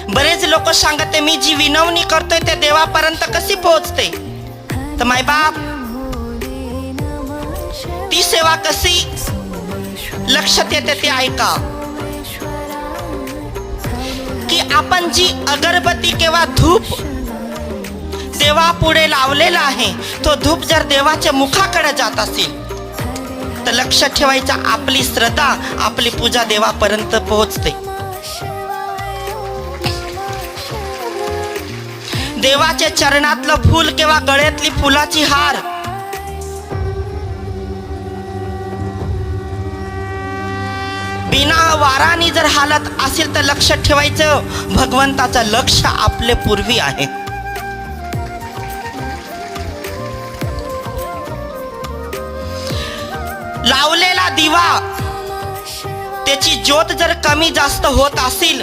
बरेच लोक सांगते मी जी विनवणी करतोय त्या देवापर्यंत कशी पोहोचते. तर मायबाप ती सेवा कशी लक्षात येते ते ऐका. की आपण जी अगरबत्ती किंवा धूप देवा पुढे लावलेला आहे, तो धूप जर देवाच्या मुखाकडे जात असेल तर लक्षात ठेवायचं आपली श्रद्धा, आपली पूजा देवापर्यंत पोहोचते. देवाच्या चरणातलं फूल किंवा गळ्यातली फुलाची हार बिना वाराने जर हालत असेल तर लक्षात ठेवायचं भगवंताचं लक्ष आपले पूर्वी आहे. लावलेला दिवा त्याची ज्योत जर कमी जास्त होत असेल